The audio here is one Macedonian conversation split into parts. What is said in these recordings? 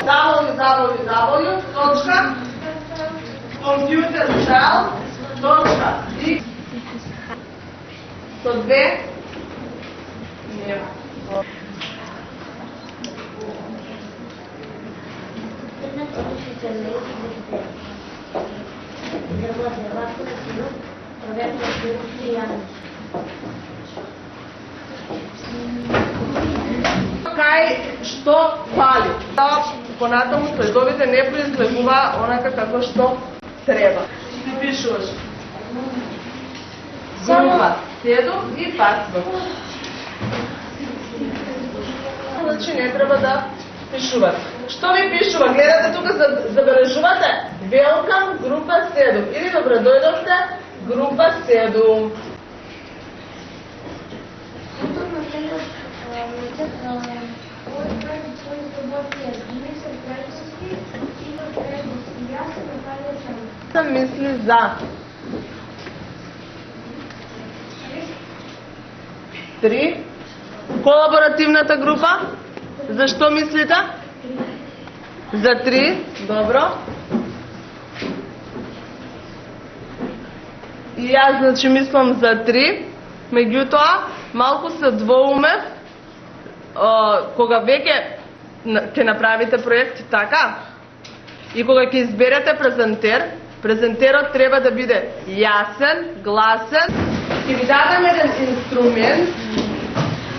www.computerchild.x со две нема. Кај што фали? Понатаму следовите не произлегува онака како што треба. Ти пишуваш група 7 и паспорт. Значи не треба да пишувате. Што ви пишува? Гледате тука, забележувате? Welcome група 7 или добре дојдовте група 7. Мисли за три. Колаборативната група? За што мислите? За 3. Добро. И јас значи мислам за 3. Меѓутоа, малку се двоумев кога веќе ќе направите проект така и кога ќе изберете презентер, презентерот треба да биде јасен, гласен. Ќе ви дадам еден инструмент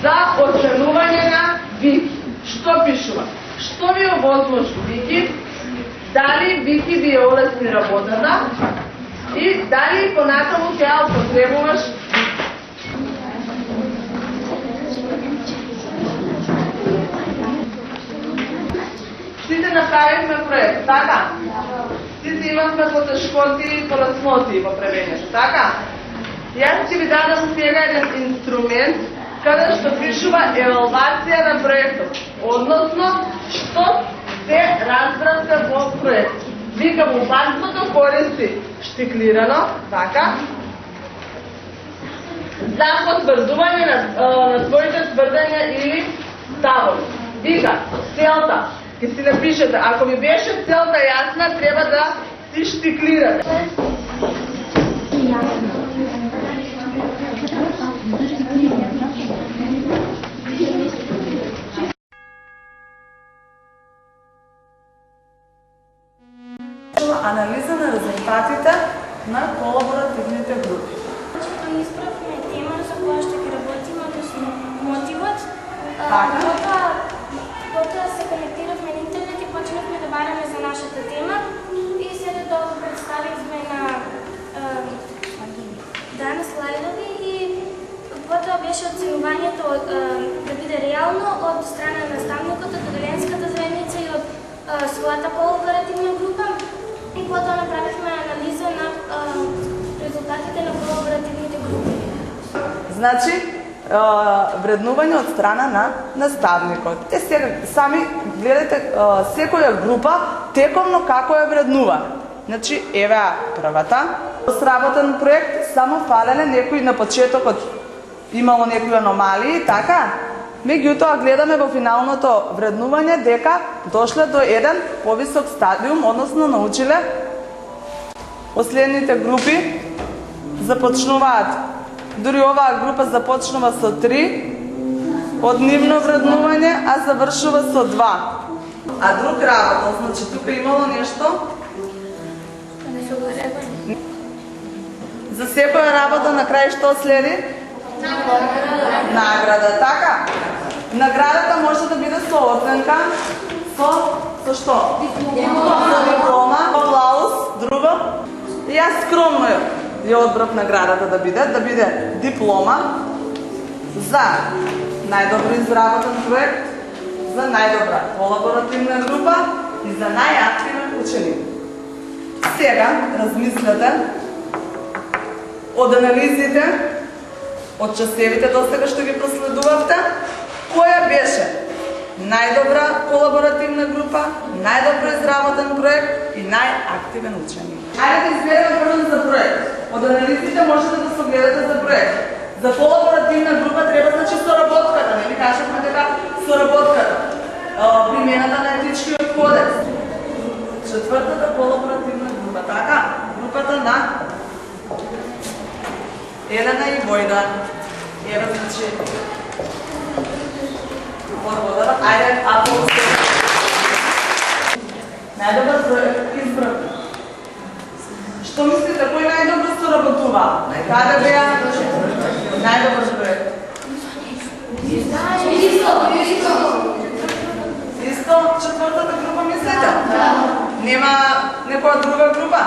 за оценување на Вики. Што пишува? Што ви овозможи Вики? Дали Вики ви е олесни работата и дали понатаму ќе ја употребуваш Сите направивме проект, така? Сите имавме потешкоти и полесноти во правењето, така? Јас ќе ви дадам сега еден инструмент каде што пишува евалвација на проектот, односно што се разбравте во проект. Вика во паспортот користи штиклирано, така? За потврдување на своите тврдења или ставови. Вика, целта ќе си напишете, ако ви беше целта јасна, треба да си штиклирате. Анализа на резултатите на колаборативните групи. Тоа исправме тема за која што ќе работиме, односно мотивот. Потоа се конектиравме на интернет и почнавме да бараме за нашата тема и се редовно представивме на слайдови и потоа беше оценувањето да биде реално од страна на наставникот, од одделенската заедница и од својата колаборативна група. И потоа направивме анализа на резултатите на колаборативните групи. Значи, вреднување од страна на наставникот. Те сега сами гледате секоја група тековно како ја вреднува. Значи, еве првата. Сработен проект, само фалеле некои на почетокот имало некои аномалии, така? Меѓутоа гледаме во финалното вреднување дека дошле до еден повисок стадиум, односно научиле последните групи започнуваат. Дури оваа група започнува со 3 од нивно вреднување, а завршува со 2. А друг работа, значи тука имало нешто? За секоја работа на крај што следи? Награда, така? Наградата може да биде со оценка, со што? Со диплома, аплауз, друго. И јас скромно ја одбрав наградата да биде диплома за најдобро изработен проект, за најдобра колаборативна група и за најактивен ученик. Сега размислете од анализите, од частевите досега што ги проследувавте, која беше најдобра колаборативна група, најдобро изработен проект и најактивен ученик. Ајде да избереме прво за проект. Од анализите можете да се гледате за проект. За колаборативна група треба значи соработката, нели кажавме дека соработката, примената на етичкиот кодекс, четвртата колаборативна група, така? Групата на Елена и Војда. Ева, значи, благодарам. Ајде, аплауз. Најдобар проект избран. Што мислите, кој најдобро соработува? Каде беа? Најдобар проект. Исто четвртата група мислите? Нема некоја друга група?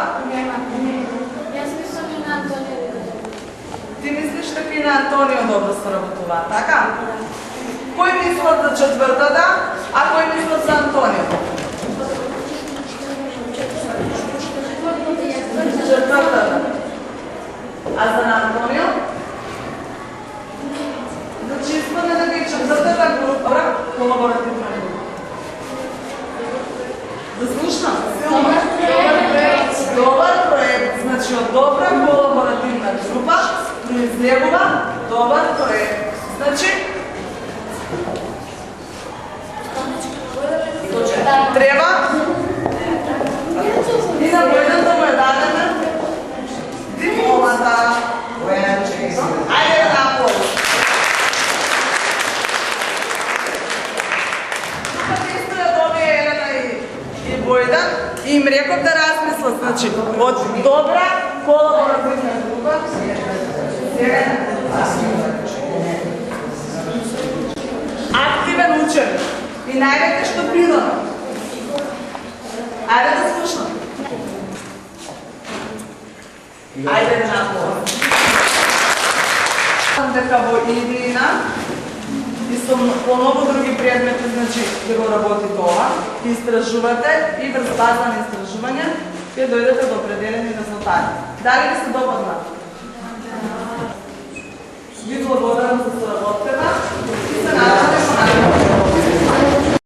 Јас мислам и на Антонио. Ти мислиш дека и на Антонио добро соработува, така? Кој мислат за четвртата, а кој мислат за Антонио? Четвртата. А за Антонио? Значи испадне дека и четвртата група колаборативна група. Заслушна? Добар проект, значи од добра колаборативна група произлегува добар проект. Значи треба и на Војдан да му е дадена дипломата. Ајде на аплауз. Групата исто ја добија Елена и Војдан и им реков да размислат, значи, од добра колаборативна група активен ученик и највеќе што придобил. Ајде да слушнам. Ајде на аплауз. Дека во иднина и со многу други предмети, значи, ќе го работите ова, ќе истражувате и врз база на истражување ќе дојдете до определени резултати. Дали ви се допадна?